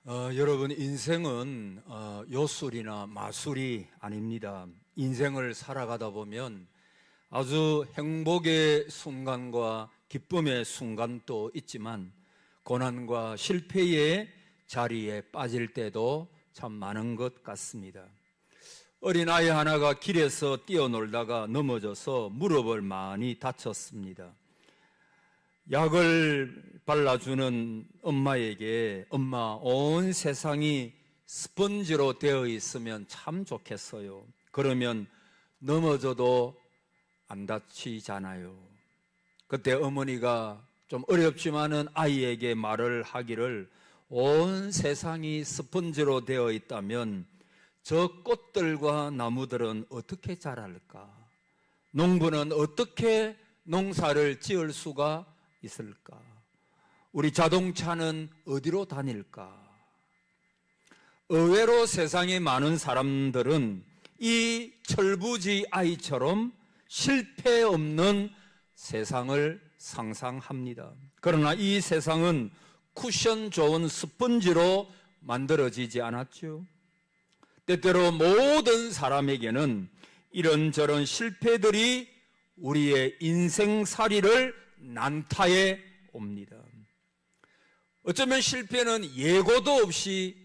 여러분, 인생은 요술이나 마술이 아닙니다. 인생을 살아가다 보면 아주 행복의 순간과 기쁨의 순간도 있지만 고난과 실패의 자리에 빠질 때도 참 많은 것 같습니다. 어린아이 하나가 길에서 뛰어놀다가 넘어져서 무릎을 많이 다쳤습니다. 약을 발라주는 엄마에게 엄마, 온 세상이 스펀지로 되어 있으면 참 좋겠어요. 그러면 넘어져도 안 다치잖아요. 그때 어머니가 좀 어렵지만은 아이에게 말을 하기를, 온 세상이 스펀지로 되어 있다면 저 꽃들과 나무들은 어떻게 자랄까? 농부는 어떻게 농사를 지을 수가 있을까? 우리 자동차는 어디로 다닐까? 의외로 세상에 많은 사람들은 이 철부지 아이처럼 실패 없는 세상을 상상합니다. 그러나 이 세상은 쿠션 좋은 스펀지로 만들어지지 않았죠. 때때로 모든 사람에게는 이런저런 실패들이 우리의 인생살이를 난타해 옵니다. 어쩌면 실패는 예고도 없이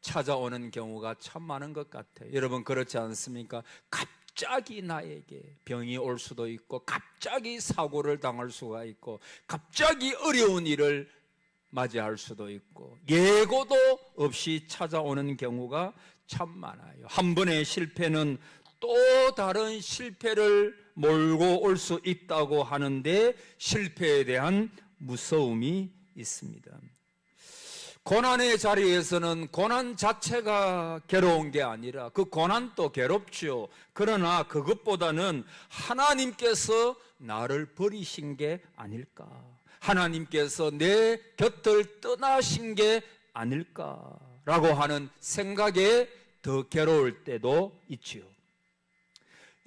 찾아오는 경우가 참 많은 것 같아요. 여러분, 그렇지 않습니까? 갑자기 나에게 병이 올 수도 있고, 갑자기 사고를 당할 수가 있고, 갑자기 어려운 일을 맞이할 수도 있고, 예고도 없이 찾아오는 경우가 참 많아요. 한 번의 실패는 또 다른 실패를 몰고 올 수 있다고 하는데 실패에 대한 무서움이 있습니다. 고난의 자리에서는 고난 자체가 괴로운 게 아니라 그 고난도 괴롭죠. 그러나 그것보다는 하나님께서 나를 버리신 게 아닐까, 하나님께서 내 곁을 떠나신 게 아닐까라고 하는 생각에 더 괴로울 때도 있지요.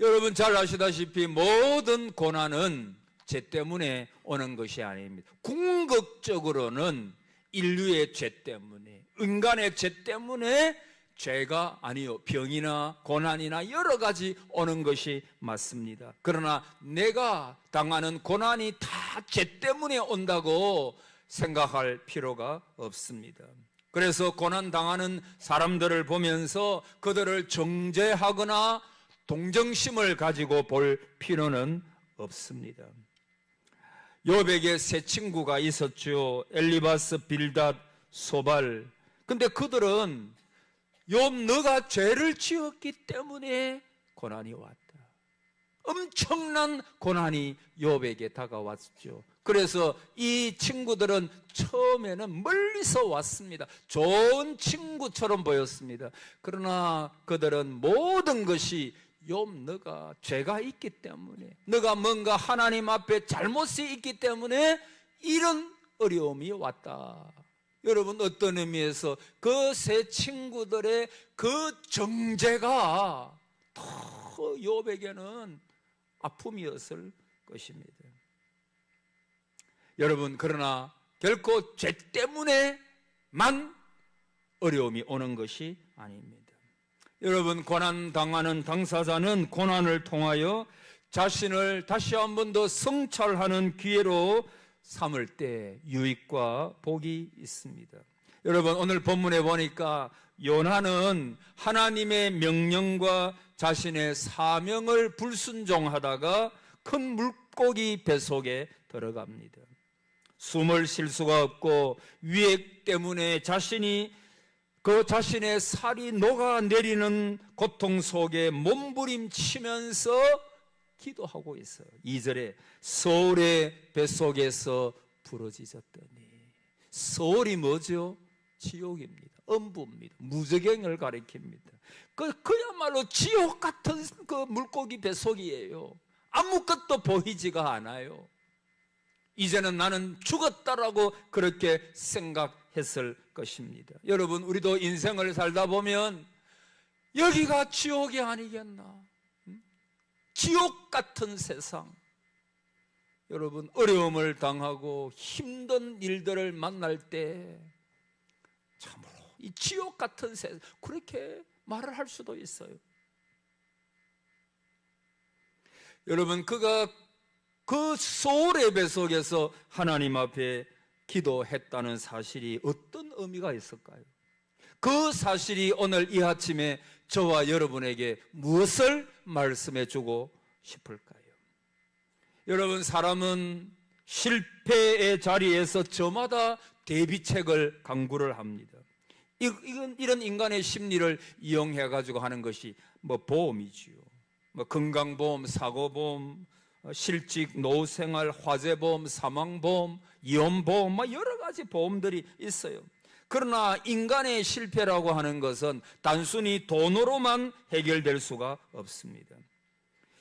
여러분 잘 아시다시피 모든 고난은 죄 때문에 오는 것이 아닙니다. 궁극적으로는 인류의 죄 때문에, 인간의 죄 때문에 죄가 아니요, 병이나 고난이나 여러 가지 오는 것이 맞습니다. 그러나 내가 당하는 고난이 다 죄 때문에 온다고 생각할 필요가 없습니다. 그래서 고난 당하는 사람들을 보면서 그들을 정죄하거나 동정심을 가지고 볼 필요는 없습니다. 욥에게 세 친구가 있었죠. 엘리바스, 빌닷, 소발. 근데 그들은 욥, 너가 죄를 지었기 때문에 고난이 왔다. 엄청난 고난이 욥에게 다가왔죠. 그래서 이 친구들은 처음에는 멀리서 왔습니다. 좋은 친구처럼 보였습니다. 그러나 그들은 모든 것이 욥, 너가 죄가 있기 때문에, 너가 뭔가 하나님 앞에 잘못이 있기 때문에 이런 어려움이 왔다. 여러분, 어떤 의미에서 그 세 친구들의 그 정죄가 더 욥에게는 아픔이었을 것입니다. 여러분, 그러나 결코 죄 때문에만 어려움이 오는 것이 아닙니다. 여러분, 고난 당하는 당사자는 고난을 통하여 자신을 다시 한 번 더 성찰하는 기회로 삼을 때 유익과 복이 있습니다. 여러분, 오늘 본문에 보니까 요나는 하나님의 명령과 자신의 사명을 불순종하다가 큰 물고기 뱃속에 들어갑니다. 숨을 쉴 수가 없고 위액 때문에 그 자신의 살이 녹아내리는 고통 속에 몸부림치면서 기도하고 있어요. 2절에 서울의 뱃속에서 부러지셨더니. 서울이 뭐죠? 지옥입니다. 음부입니다. 무저갱을 가리킵니다. 그야말로 지옥 같은 그 물고기 뱃속이에요. 아무것도 보이지가 않아요. 이제는 나는 죽었다라고 그렇게 생각했을 것입니다. 여러분, 우리도 인생을 살다 보면 여기가 지옥이 아니겠나? 지옥 같은 세상. 여러분, 어려움을 당하고 힘든 일들을 만날 때 참으로 이 지옥 같은 세상, 그렇게 말을 할 수도 있어요. 여러분, 그가 그 소울의 배 속에서 하나님 앞에 기도했다는 사실이 어떤 의미가 있을까요? 그 사실이 오늘 이 아침에 저와 여러분에게 무엇을 말씀해 주고 싶을까요? 여러분, 사람은 실패의 자리에서 저마다 대비책을 강구를 합니다. 이런 인간의 심리를 이용해 가지고 하는 것이 보험이지요. 건강보험, 사고보험, 실직, 노후생활, 화재보험, 사망보험, 이혼보험, 여러 가지 보험들이 있어요. 그러나 인간의 실패라고 하는 것은 단순히 돈으로만 해결될 수가 없습니다.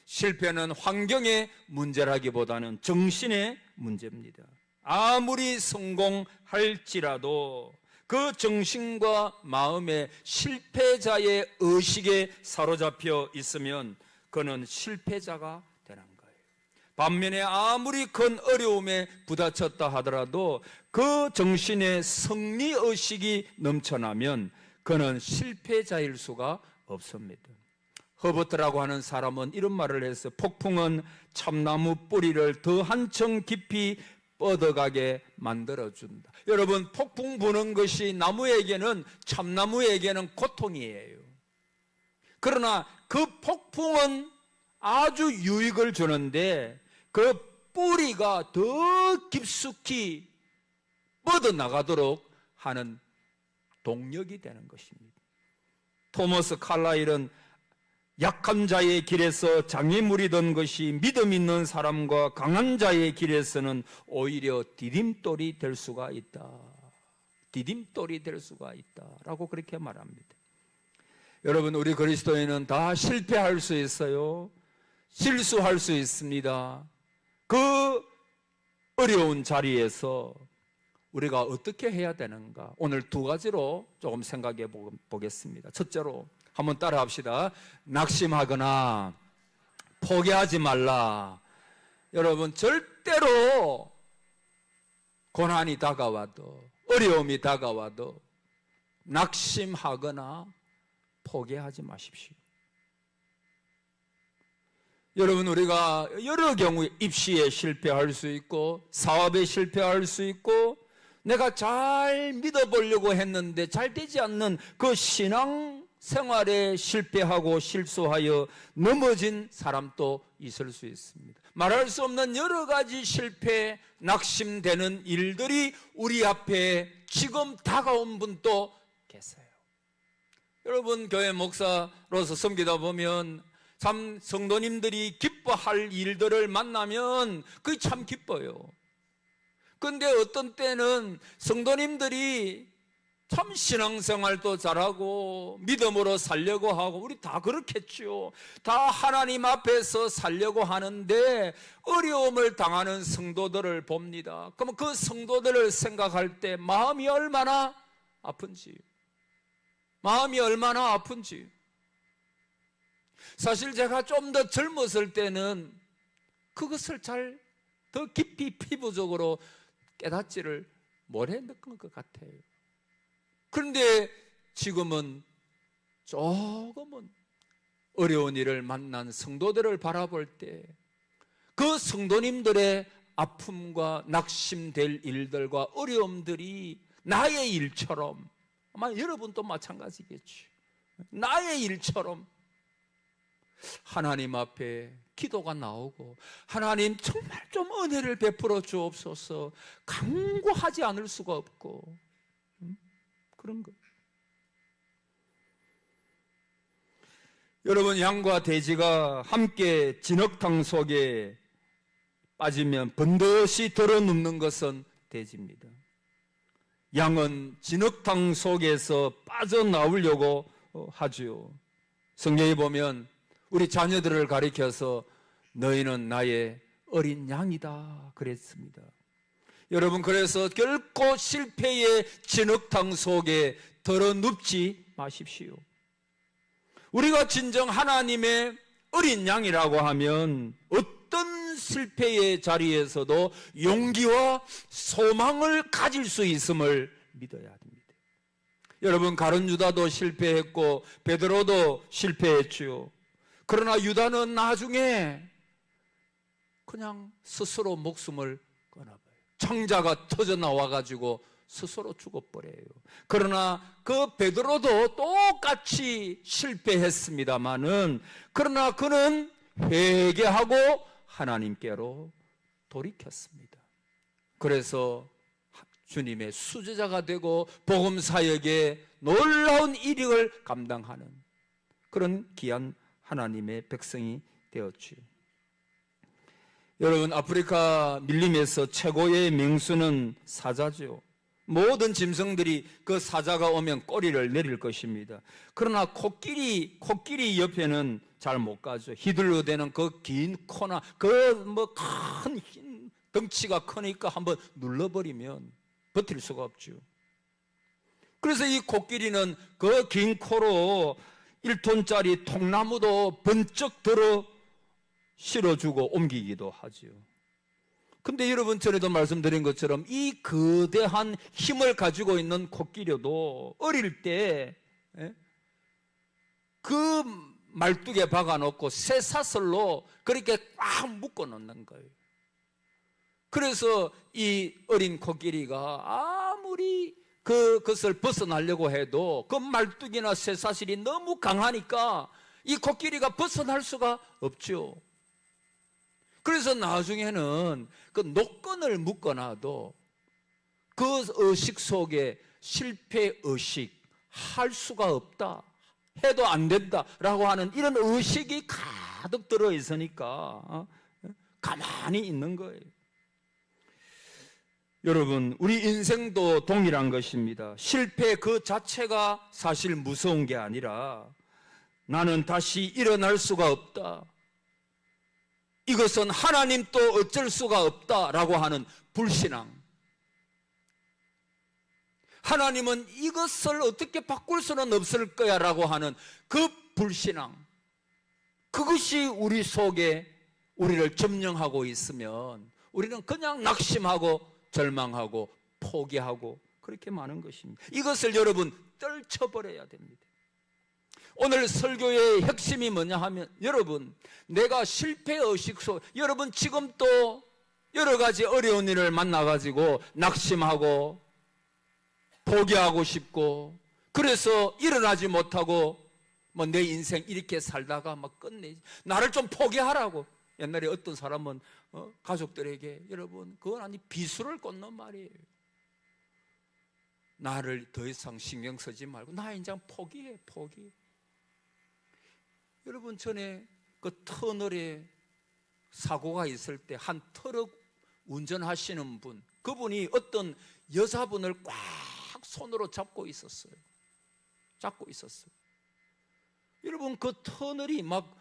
실패는 환경의 문제라기보다는 정신의 문제입니다. 아무리 성공할지라도 그 정신과 마음에 실패자의 의식에 사로잡혀 있으면 그는 실패자가 되는 거예요. 반면에 아무리 큰 어려움에 부딪혔다 하더라도 그 정신의 승리의식이 넘쳐나면 그는 실패자일 수가 없습니다. 허버트라고 하는 사람은 이런 말을 했어요. 폭풍은 참나무 뿌리를 더 한층 깊이 뻗어가게 만들어준다. 여러분, 폭풍 부는 것이 나무에게는, 참나무에게는 고통이에요. 그러나 그 폭풍은 아주 유익을 주는데 그 뿌리가 더 깊숙이 뻗어나가도록 하는 동력이 되는 것입니다. 토머스 칼라일은 약한 자의 길에서 장애물이 된 것이 믿음 있는 사람과 강한 자의 길에서는 오히려 디딤돌이 될 수가 있다. 디딤돌이 될 수가 있다라고 그렇게 말합니다. 여러분, 우리 그리스도인은 다 실패할 수 있어요. 실수할 수 있습니다. 그 어려운 자리에서 우리가 어떻게 해야 되는가? 오늘 두 가지로 조금 생각해 보겠습니다. 첫째로 한번 따라 합시다. 낙심하거나 포기하지 말라. 여러분, 절대로 고난이 다가와도, 어려움이 다가와도 낙심하거나 포기하지 마십시오. 여러분, 우리가 여러 경우에 입시에 실패할 수 있고 사업에 실패할 수 있고 내가 잘 믿어보려고 했는데 잘 되지 않는 그 신앙 생활에 실패하고 실수하여 넘어진 사람도 있을 수 있습니다. 말할 수 없는 여러 가지 실패, 낙심되는 일들이 우리 앞에 지금 다가온 분도 계세요. 여러분, 교회 목사로서 섬기다 보면 참 성도님들이 기뻐할 일들을 만나면 그게 참 기뻐요. 그런데 어떤 때는 성도님들이 참 신앙생활도 잘하고 믿음으로 살려고 하고 우리 다 그렇겠죠. 다 하나님 앞에서 살려고 하는데 어려움을 당하는 성도들을 봅니다. 그러면 그 성도들을 생각할 때 마음이 얼마나 아픈지, 사실 제가 좀 더 젊었을 때는 그것을 잘 더 깊이 피부적으로 깨닫지를 못했던 것 같아요. 그런데 지금은 조금은 어려운 일을 만난 성도들을 바라볼 때 그 성도님들의 아픔과 낙심될 일들과 어려움들이 나의 일처럼, 아마 여러분도 마찬가지겠죠. 나의 일처럼 하나님 앞에 기도가 나오고 하나님 정말 좀 은혜를 베풀어 주옵소서 간구하지 않을 수가 없고 그런 거. 여러분, 양과 돼지가 함께 진흙탕 속에 빠지면 번듯이 들어눕는 것은 돼지입니다. 양은 진흙탕 속에서 빠져나오려고 하죠. 성경에 보면 우리 자녀들을 가리켜서 너희는 나의 어린 양이다 그랬습니다. 여러분, 그래서 결코 실패의 진흙탕 속에 들어눕지 마십시오. 우리가 진정 하나님의 어린 양이라고 하면 어떤 실패의 자리에서도 용기와 소망을 가질 수 있음을 믿어야 합니다. 여러분, 가룟 유다도 실패했고 베드로도 실패했지요. 그러나 유다는 나중에 그냥 스스로 목숨을 끊어버려요. 창자가 터져 나와가지고 스스로 죽어버려요. 그러나 그 베드로도 똑같이 실패했습니다마는, 그러나 그는 회개하고 하나님께로 돌이켰습니다. 그래서 주님의 수제자가 되고 복음 사역에 놀라운 일익을 감당하는 그런 귀한 하나님의 백성이 되었지요. 여러분, 아프리카 밀림에서 최고의 명수는 사자죠. 모든 짐승들이 그 사자가 오면 꼬리를 내릴 것입니다. 그러나 코끼리 옆에는 잘 못 가죠. 휘둘러대는 그 긴 코나 그 큰 덩치가 크니까 한번 눌러버리면 버틸 수가 없죠. 그래서 이 코끼리는 그 긴 코로 1톤짜리 통나무도 번쩍 들어 실어주고 옮기기도 하죠. 근데 여러분, 전에도 말씀드린 것처럼 이 거대한 힘을 가지고 있는 코끼리도 어릴 때 그 말뚝에 박아놓고 쇠사슬로 그렇게 꽉 묶어 놓는 거예요. 그래서 이 어린 코끼리가 아무리 그것을 벗어나려고 해도 그 말뚝이나 쇠사슬이 너무 강하니까 이 코끼리가 벗어날 수가 없죠. 그래서 나중에는 그 노끈을 묶어놔도 그 의식 속에 실패 의식, 할 수가 없다, 해도 안 된다라고 하는 이런 의식이 가득 들어 있으니까 가만히 있는 거예요. 여러분, 우리 인생도 동일한 것입니다. 실패 그 자체가 사실 무서운 게 아니라 나는 다시 일어날 수가 없다, 이것은 하나님도 어쩔 수가 없다라고 하는 불신앙, 하나님은 이것을 어떻게 바꿀 수는 없을 거야 라고 하는 그 불신앙, 그것이 우리 속에 우리를 점령하고 있으면 우리는 그냥 낙심하고 절망하고 포기하고 그렇게 많은 것입니다. 이것을 여러분 떨쳐버려야 됩니다. 오늘 설교의 핵심이 뭐냐 하면, 여러분, 내가 실패의식 속, 여러분 지금 또 여러 가지 어려운 일을 만나가지고 낙심하고 포기하고 싶고, 그래서 일어나지 못하고 내 인생 이렇게 살다가 막 끝내지, 나를 좀 포기하라고. 옛날에 어떤 사람은 가족들에게, 여러분 그건 아니 비수를 꽂는 말이에요. 나를 더 이상 신경 쓰지 말고 나 이제 포기해, 포기. 여러분, 전에 그 터널에 사고가 있을 때 한 트럭 운전하시는 분, 그분이 어떤 여자분을 꽉 손으로 잡고 있었어요. 여러분, 그 터널이 막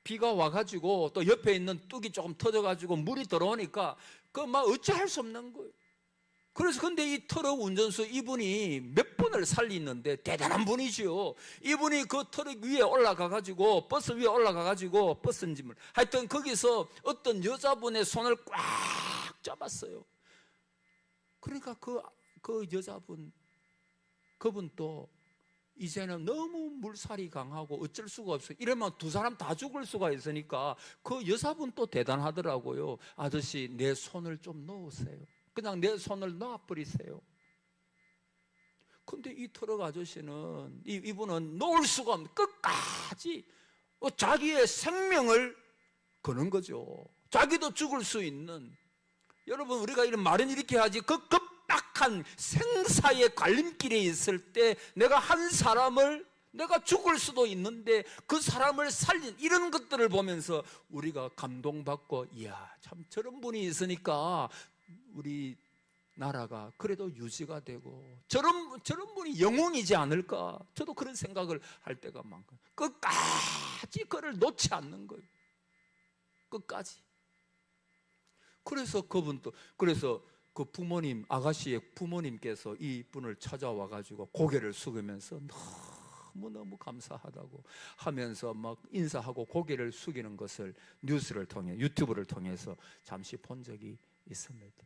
비가 와가지고 또 옆에 있는 뚝이 조금 터져가지고 물이 들어오니까 그 막 어찌할 수 없는 거예요. 그래서 근데 이 트럭 운전수 이분이 몇 분을 살리는데 대단한 분이죠. 이분이 그 트럭 위에 올라가가지고, 버스 위에 올라가가지고, 버스인지 하여튼 거기서 어떤 여자분의 손을 꽉 잡았어요. 그러니까 그 여자분, 그분도 이제는 너무 물살이 강하고 어쩔 수가 없어요. 이러면 두 사람 다 죽을 수가 있으니까 그 여자분 또 대단하더라고요. 아저씨, 내 손을 좀 놓으세요. 그냥 내 손을 놔버리세요. 근데 이 트럭 아저씨는, 이분은 놓을 수가 없는, 끝까지 자기의 생명을 거는 거죠. 자기도 죽을 수 있는. 여러분, 우리가 이런 말은 이렇게 하지, 그 급박한 생사의 갈림길에 있을 때 내가 한 사람을, 내가 죽을 수도 있는데 그 사람을 살린 이런 것들을 보면서 우리가 감동받고, 이야, 참 저런 분이 있으니까 우리 나라가 그래도 유지가 되고 저런 분이 영웅이지 않을까, 저도 그런 생각을 할 때가 많고, 끝까지 그를 놓지 않는 거예요. 끝까지. 그래서 그분도, 그래서 그 부모님, 아가씨의 부모님께서 이 분을 찾아와 가지고 고개를 숙이면서 너무너무 감사하다고 하면서 막 인사하고 고개를 숙이는 것을 뉴스를 통해, 유튜브를 통해서 잠시 본 적이 있습니다.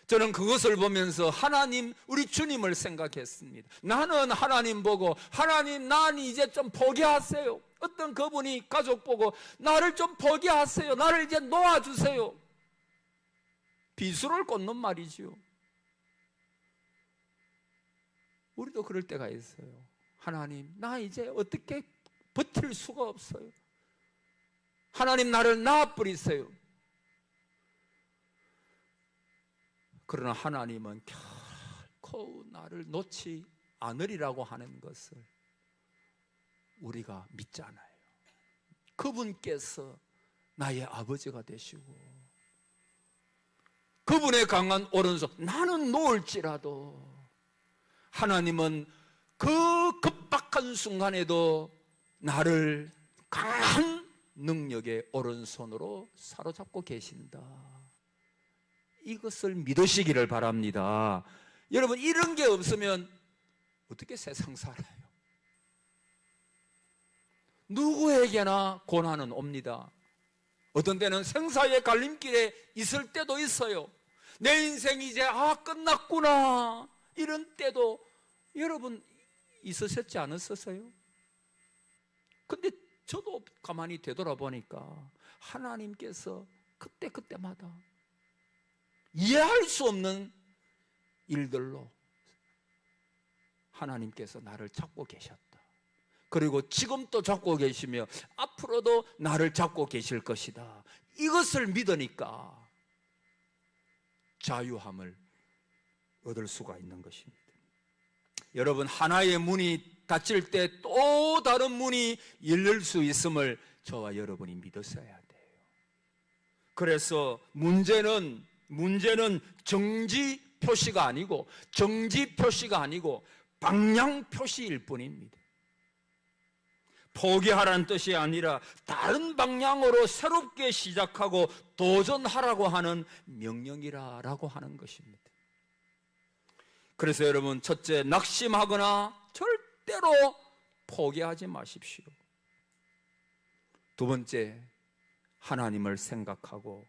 저는 그것을 보면서 하나님, 우리 주님을 생각했습니다. 나는 하나님 보고, 하나님, 난 이제 좀 포기하세요. 어떤 그분이 가족 보고 나를 좀 포기하세요. 나를 이제 놓아주세요. 비수를 꽂는 말이지요. 우리도 그럴 때가 있어요. 하나님, 나 이제 어떻게 버틸 수가 없어요. 하나님, 나를 놔버리세요. 그러나 하나님은 결코 나를 놓지 않으리라고 하는 것을 우리가 믿잖아요. 그분께서 나의 아버지가 되시고 그분의 강한 오른손, 나는 놓을지라도 하나님은 그 급박한 순간에도 나를 강한 능력의 오른손으로 사로잡고 계신다. 이것을 믿으시기를 바랍니다. 여러분, 이런 게 없으면 어떻게 세상 살아요? 누구에게나 고난은 옵니다. 어떤 때는 생사의 갈림길에 있을 때도 있어요. 내 인생이 이제 끝났구나, 이런 때도 여러분 있으셨지 않으셨어요? 근데 저도 가만히 되돌아보니까 하나님께서 그때마다 이해할 수 없는 일들로 하나님께서 나를 잡고 계셨다. 그리고 지금도 잡고 계시며 앞으로도 나를 잡고 계실 것이다. 이것을 믿으니까 자유함을 얻을 수가 있는 것입니다. 여러분, 하나의 문이 닫힐 때 또 다른 문이 열릴 수 있음을 저와 여러분이 믿었어야 돼요. 그래서 문제는 정지 표시가 아니고 방향 표시일 뿐입니다. 포기하라는 뜻이 아니라 다른 방향으로 새롭게 시작하고 도전하라고 하는 명령이라고 하는 것입니다. 그래서 여러분, 첫째, 낙심하거나 절대로 포기하지 마십시오. 두 번째, 하나님을 생각하고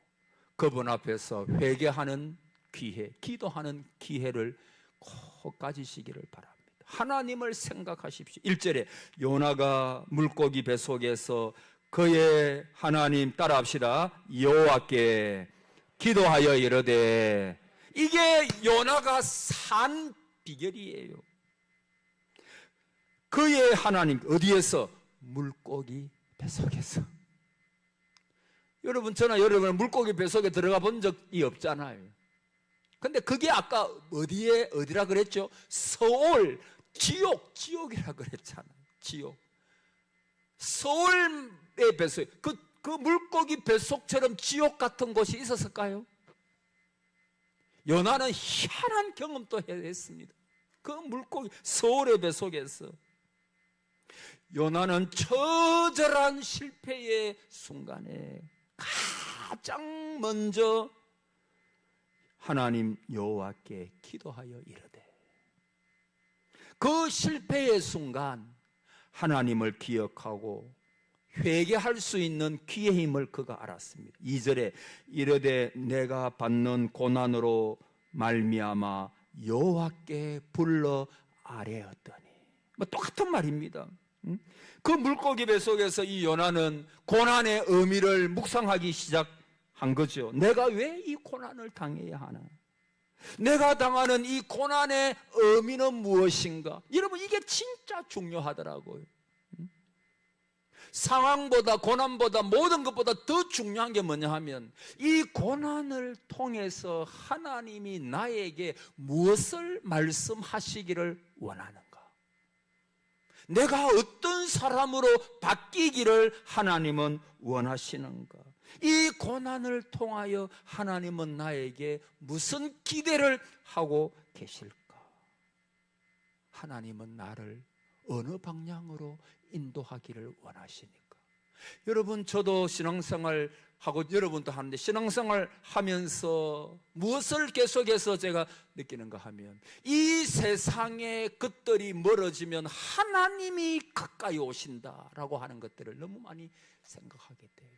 그분 앞에서 회개하는 기회, 기도하는 기회를 꼭 가지시기를 바랍니다. 하나님을 생각하십시오. 1절에 요나가 물고기 뱃속에서 그의 하나님, 따라합시다, 여호와께 기도하여 이르되, 이게 요나가 산 비결이에요. 그의 하나님, 어디에서? 물고기 뱃속에서. 여러분, 저나 여러분은 물고기 뱃속에 들어가 본 적이 없잖아요. 근데 그게 아까 어디라 그랬죠? 서울, 지옥이라 그랬잖아요. 지옥. 서울의 뱃속, 그 물고기 뱃속처럼 지옥 같은 곳이 있었을까요? 요나는 희한한 경험도 했습니다. 그 물고기, 서울의 뱃속에서. 요나는 처절한 실패의 순간에 가장 먼저 하나님 여호와께 기도하여 이르되, 그 실패의 순간 하나님을 기억하고 회개할 수 있는 기회임을 그가 알았습니다. 2절에 이르되 내가 받는 고난으로 말미암아 여호와께 불러 아뢰었더니, 똑같은 말입니다. 그 물고기 뱃속에서 이 요나는 고난의 의미를 묵상하기 시작한 거죠. 내가 왜 이 고난을 당해야 하나? 내가 당하는 이 고난의 의미는 무엇인가? 여러분, 이게 진짜 중요하더라고요. 상황보다, 고난보다, 모든 것보다 더 중요한 게 뭐냐 하면, 이 고난을 통해서 하나님이 나에게 무엇을 말씀하시기를 원하는가? 내가 어떤 사람으로 바뀌기를 하나님은 원하시는가? 이 고난을 통하여 하나님은 나에게 무슨 기대를 하고 계실까? 하나님은 나를 어느 방향으로 인도하기를 원하시니까? 여러분, 저도 신앙생활 하고 여러분도 하는데, 신앙생활 하면서 무엇을 계속해서 제가 느끼는가 하면, 이 세상의 것들이 멀어지면 하나님이 가까이 오신다라고 하는 것들을 너무 많이 생각하게 돼요.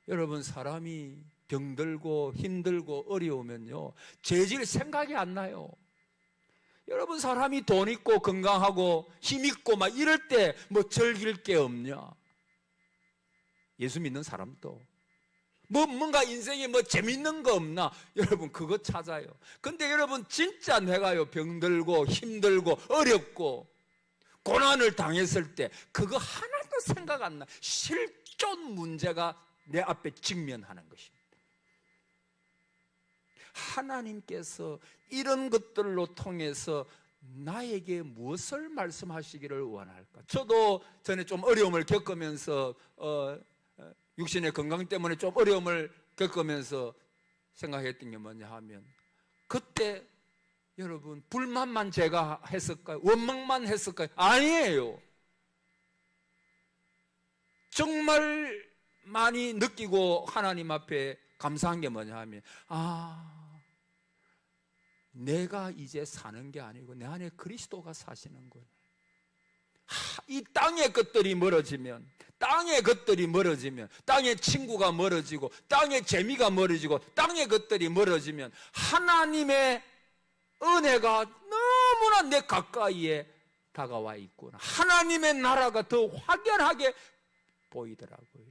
여러분, 사람이 병들고 힘들고 어려우면요, 죄질 생각이 안 나요. 여러분, 사람이 돈 있고 건강하고 힘 있고 막 이럴 때 뭐 즐길 게 없냐? 예수 믿는 사람도 뭔가 인생에 뭐 재밌는 거 없나? 여러분, 그거 찾아요. 근데 여러분, 진짜 내가요, 병들고 힘들고 어렵고 고난을 당했을 때 그거 하나도 생각 안 나. 실존 문제가 내 앞에 직면하는 것입니다. 하나님께서 이런 것들로 통해서 나에게 무엇을 말씀하시기를 원할까? 저도 전에 좀 어려움을 겪으면서 육신의 건강 때문에 좀 어려움을 겪으면서 생각했던 게 뭐냐 하면, 그때 여러분, 불만만 제가 했을까요? 원망만 했을까요? 아니에요. 정말 많이 느끼고 하나님 앞에 감사한 게 뭐냐 하면, 내가 이제 사는 게 아니고 내 안에 그리스도가 사시는구나. 이 땅의 것들이 멀어지면, 땅의 것들이 멀어지면, 땅의 친구가 멀어지고, 땅의 재미가 멀어지고, 땅의 것들이 멀어지면 하나님의 은혜가 너무나 내 가까이에 다가와 있구나. 하나님의 나라가 더 확연하게 보이더라고요.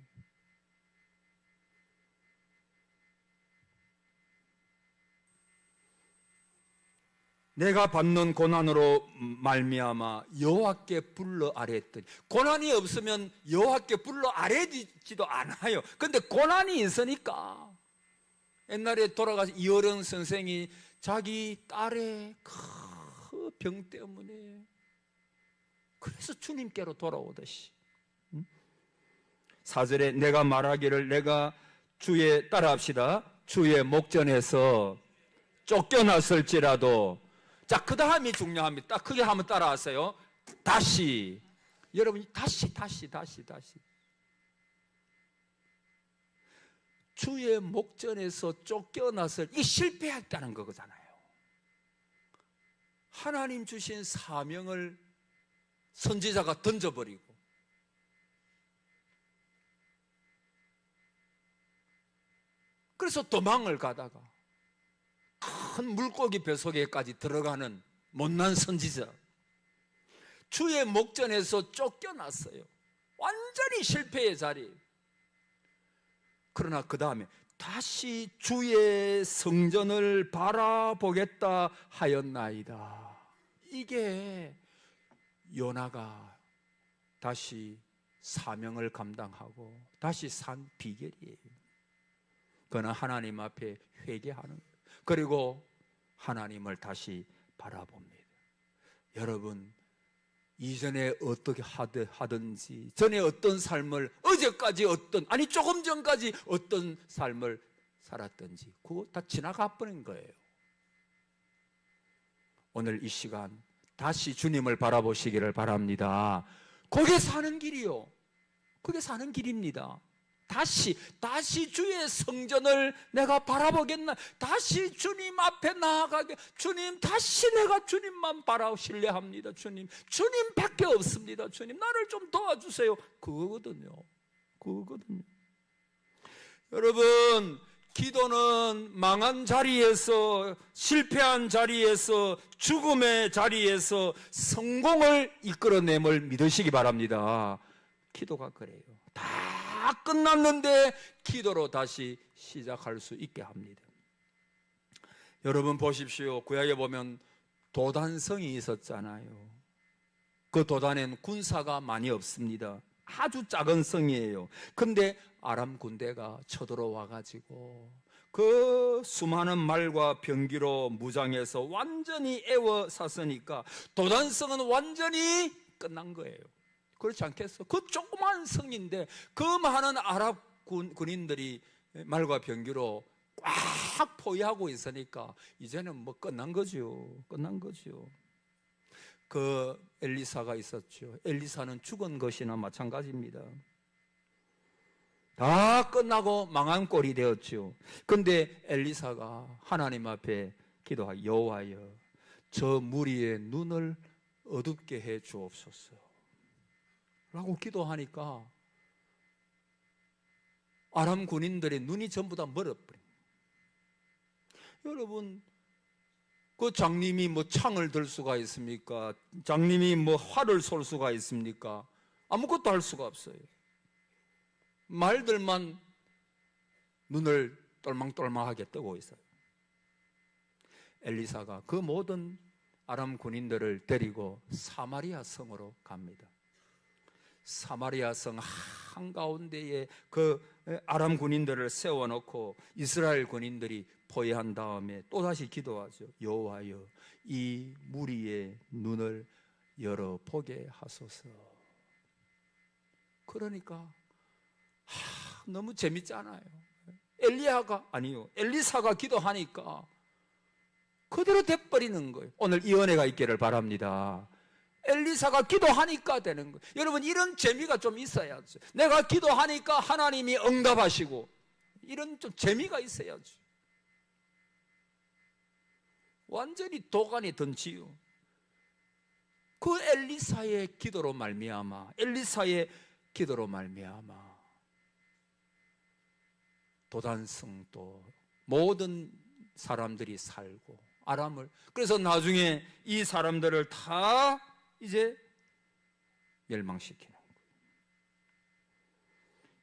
내가 받는 고난으로 말미암아 여호와께 불러 아뢰었더니, 고난이 없으면 여호와께 불러 아뢰지도 않아요. 근데 고난이 있으니까. 옛날에 돌아가신 이어령 선생이 자기 딸의 그 병 때문에 그래서 주님께로 돌아오듯이 4절에 내가 말하기를, 내가 주의, 따라합시다, 주의 목전에서 쫓겨났을지라도. 자, 그 다음이 중요합니다. 딱 크게 한번 따라하세요. 다시. 여러분, 다시. 주의 목전에서 쫓겨났을, 이 실패했다는 거잖아요. 하나님 주신 사명을 선지자가 던져버리고, 그래서 도망을 가다가 큰 물고기 뱃속에까지 들어가는 못난 선지자, 주의 목전에서 쫓겨났어요. 완전히 실패의 자리. 그러나 그 다음에 다시 주의 성전을 바라보겠다 하였나이다. 이게 요나가 다시 사명을 감당하고 다시 산 비결이에요. 그는 하나님 앞에 회개하는 거예요. 그리고 하나님을 다시 바라봅니다. 여러분, 이전에 어떻게 하든지, 전에 어떤 삶을, 어제까지 조금 전까지 어떤 삶을 살았든지 그거 다 지나가 버린 거예요. 오늘 이 시간 다시 주님을 바라보시기를 바랍니다. 그게 사는 길이요. 그게 사는 길입니다. 다시 주의 성전을 내가 바라보겠나? 다시 주님 앞에 나아가게. 주님, 다시 내가 주님만 신뢰합니다. 주님밖에 없습니다. 주님, 나를 좀 도와주세요. 그거거든요. 여러분, 기도는 망한 자리에서, 실패한 자리에서, 죽음의 자리에서 성공을 이끌어냄을 믿으시기 바랍니다. 기도가 그래요. 다 끝났는데 기도로 다시 시작할 수 있게 합니다. 여러분 보십시오. 구약에 보면 도단성이 있었잖아요. 그 도단에는 군사가 많이 없습니다. 아주 작은 성이에요. 근데 아람 군대가 쳐들어와 가지고 그 수많은 말과 병기로 무장해서 완전히 에워쌌으니까 도단성은 완전히 끝난 거예요. 그렇지 않겠어? 그 조그만 성인데 그 많은 아랍 군인들이 말과 병기로 꽉 포위하고 있으니까 이제는 뭐 끝난 거죠. 그 엘리사가 있었죠. 엘리사는 죽은 것이나 마찬가지입니다. 다 끝나고 망한 꼴이 되었죠. 근데 엘리사가 하나님 앞에 기도하여, 여호와여, 저 무리의 눈을 어둡게 해 주옵소서 라고 기도하니까 아람 군인들의 눈이 전부 다 멀어버린. 여러분, 그 장님이 뭐 창을 들 수가 있습니까? 장님이 뭐 활을 쏠 수가 있습니까? 아무것도 할 수가 없어요. 말들만 눈을 똘망똘망하게 뜨고 있어요. 엘리사가 그 모든 아람 군인들을 데리고 사마리아 성으로 갑니다. 사마리아 성 한가운데에 그 아람 군인들을 세워놓고 이스라엘 군인들이 포위한 다음에 또다시 기도하죠. 여호와여, 이 무리의 눈을 열어보게 하소서. 그러니까 너무 재밌잖아요. 엘리사가 기도하니까 그대로 돼버리는 거예요. 오늘 이 은혜가 있기를 바랍니다. 엘리사가 기도하니까 되는 거예요. 여러분, 이런 재미가 좀 있어야죠. 내가 기도하니까 하나님이 응답하시고, 이런 좀 재미가 있어야죠. 완전히 도가니 던지요. 그 엘리사의 기도로 말미암아, 엘리사의 기도로 말미암아 도단성도 모든 사람들이 살고 아람을, 그래서 나중에 이 사람들을 다 이제 멸망시키는 거예요.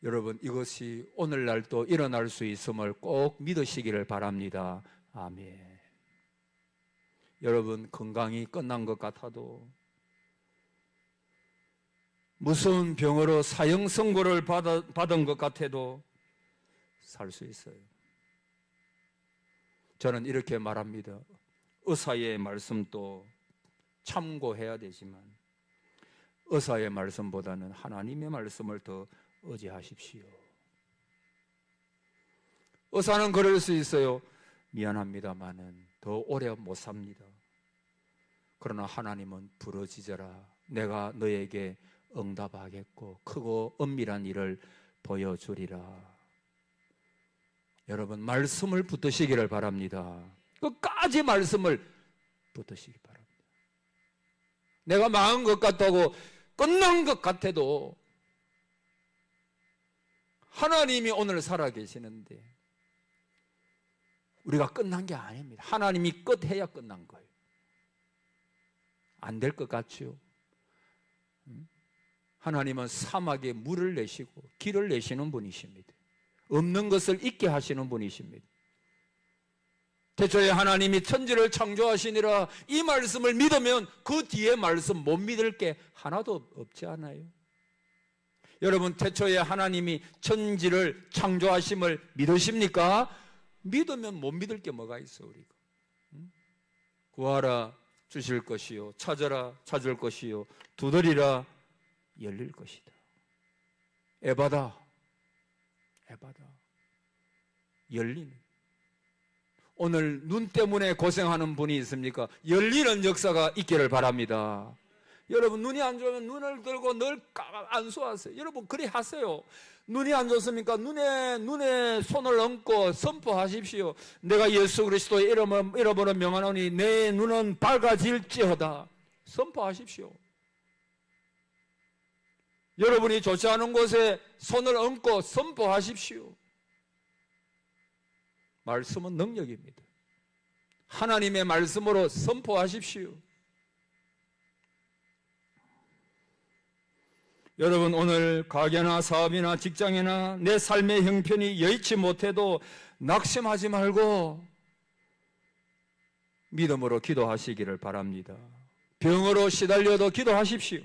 여러분, 이것이 오늘날도 일어날 수 있음을 꼭 믿으시기를 바랍니다. 아멘. 여러분, 건강이 끝난 것 같아도, 무서운 병으로 사형 선고를 받은 것 같아도 살 수 있어요. 저는 이렇게 말합니다. 의사의 말씀도 참고해야 되지만 의사의 말씀보다는 하나님의 말씀을 더 의지하십시오. 의사는 그럴 수 있어요. 미안합니다마는 더 오래 못 삽니다. 그러나 하나님은 부르짖어라. 내가 너에게 응답하겠고 크고 엄밀한 일을 보여주리라. 여러분, 말씀을 붙드시기를 바랍니다. 끝까지 말씀을 붙드시기 바랍니다. 내가 망한 것 같다고, 끝난 것 같아도 하나님이 오늘 살아계시는데 우리가 끝난 게 아닙니다. 하나님이 끝해야 끝난 거예요. 안 될 것 같죠? 하나님은 사막에 물을 내시고 길을 내시는 분이십니다. 없는 것을 있게 하시는 분이십니다. 태초에 하나님이 천지를 창조하시니라, 이 말씀을 믿으면 그 뒤에 말씀 못 믿을 게 하나도 없지 않아요? 여러분, 태초에 하나님이 천지를 창조하심을 믿으십니까? 믿으면 못 믿을 게 뭐가 있어, 우리가? 구하라 주실 것이요, 찾아라 찾을 것이요, 두드리라 열릴 것이다. 에바다, 에바다, 열리는. 오늘 눈 때문에 고생하는 분이 있습니까? 열리는 역사가 있기를 바랍니다. 여러분, 눈이 안 좋으면 눈을 들고 늘 안수하세요. 여러분, 그리 하세요. 눈이 안 좋습니까? 눈에 손을 얹고 선포하십시오. 내가 예수 그리스도의 이름으로 명하노니 내 눈은 밝아질지어다. 선포하십시오. 여러분이 좋지 않은 곳에 손을 얹고 선포하십시오. 말씀은 능력입니다. 하나님의 말씀으로 선포하십시오. 여러분, 오늘 가게나 사업이나 직장이나 내 삶의 형편이 여의치 못해도 낙심하지 말고 믿음으로 기도하시기를 바랍니다. 병으로 시달려도 기도하십시오.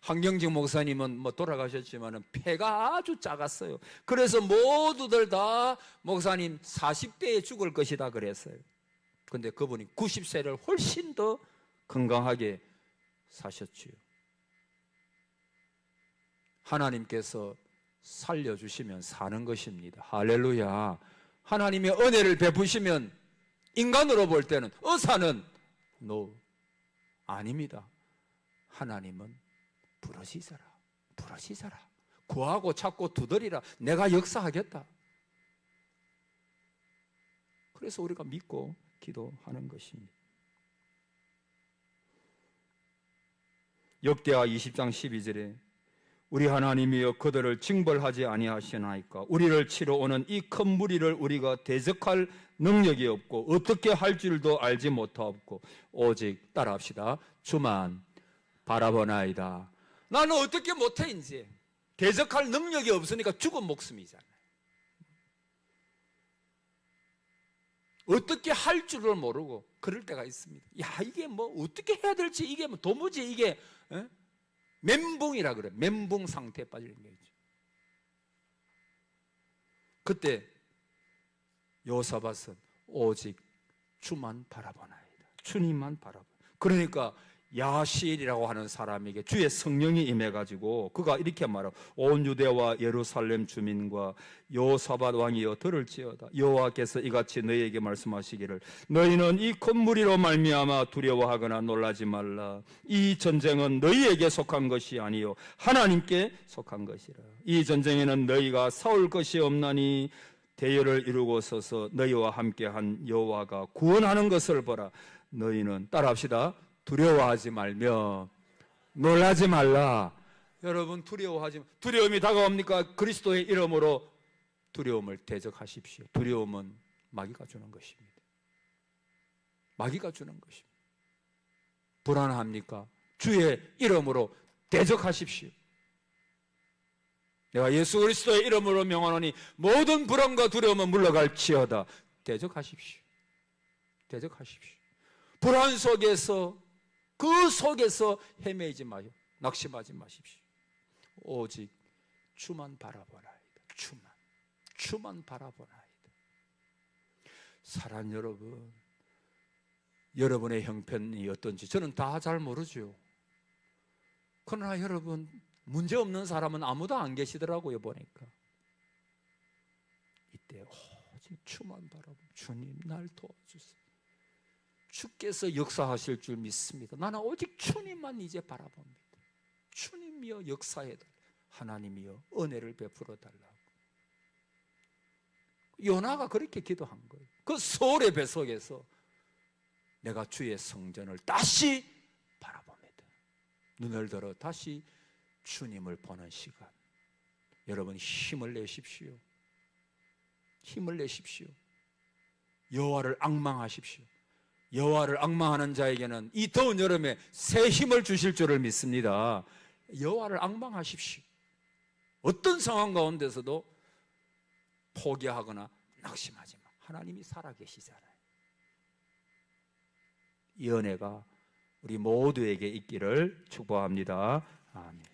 한경직 목사님은 돌아가셨지만 폐가 아주 작았어요. 그래서 모두들 다 목사님 40대에 죽을 것이다 그랬어요. 근데 그분이 90세를 훨씬 더 건강하게 사셨지요. 하나님께서 살려주시면 사는 것입니다. 할렐루야. 하나님의 은혜를 베푸시면 인간으로 볼 때는, 의사는 아닙니다. 하나님은 부르짖어라, 부르짖어라, 구하고 찾고 두드리라, 내가 역사하겠다. 그래서 우리가 믿고 기도하는 것입니다. 역대하 20장 12절에 우리 하나님이여 그들을 징벌하지 아니하시나이까. 우리를 치러 오는 이 큰 무리를 우리가 대적할 능력이 없고 어떻게 할 줄도 알지 못하옵고 오직 따라합시다. 주만 바라보나이다. 나는 어떻게 못해 이제. 대적할 능력이 없으니까 죽은 목숨이잖아요. 어떻게 할 줄을 모르고 그럴 때가 있습니다. 야, 이게 뭐 어떻게 해야 될지, 이게 뭐 도무지 이게 멘붕이라 그래. 멘붕 상태에 빠지는 거죠. 그때 여호사밧은 오직 주만 바라보나이다. 주님만 바라보. 그러니까 야시엘이라고 하는 사람에게 주의 성령이 임해가지고 그가 이렇게 말하고 온 유대와 예루살렘 주민과 여호사밧 왕이여 들을지어다. 여호와께서 이같이 너희에게 말씀하시기를 너희는 이 큰 무리로 말미암아 두려워하거나 놀라지 말라. 이 전쟁은 너희에게 속한 것이 아니요 하나님께 속한 것이라. 이 전쟁에는 너희가 싸울 것이 없나니 대열을 이루고 서서 너희와 함께한 여호와가 구원하는 것을 보라. 너희는 따라합시다. 두려워하지 말며 놀라지 말라. 여러분 두려움이 다가옵니까? 그리스도의 이름으로 두려움을 대적하십시오. 두려움은 마귀가 주는 것입니다. 마귀가 주는 것입니다. 불안합니까? 주의 이름으로 대적하십시오. 내가 예수 그리스도의 이름으로 명하노니 모든 불안과 두려움은 물러갈지어다. 대적하십시오. 대적하십시오. 불안 속에서 그 속에서 헤매지 마요. 낙심하지 마십시오. 오직 주만 바라보나이다. 주만 바라보나이다. 사랑하는 여러분, 여러분의 형편이 어떤지 저는 다 잘 모르죠. 그러나 여러분, 문제 없는 사람은 아무도 안 계시더라고요. 보니까 이때 오직 주만 바라보. 주님 날 도와주세요. 주께서 역사하실 줄 믿습니다. 나는 오직 주님만 이제 바라봅니다. 주님이여 역사해달라. 하나님이여 은혜를 베풀어 달라고. 요나가 그렇게 기도한 거예요. 그 소울의 배 속에서 내가 주의 성전을 다시 바라봅니다. 눈을 들어 다시 주님을 보는 시간. 여러분 힘을 내십시오. 힘을 내십시오. 여호와를 앙망하십시오. 여호와를 앙망하는 자에게는 이 더운 여름에 새 힘을 주실 줄을 믿습니다. 여호와를 앙망하십시오. 어떤 상황 가운데서도 포기하거나 낙심하지 마. 하나님이 살아계시잖아요. 이 은혜가 우리 모두에게 있기를 축복합니다. 아멘.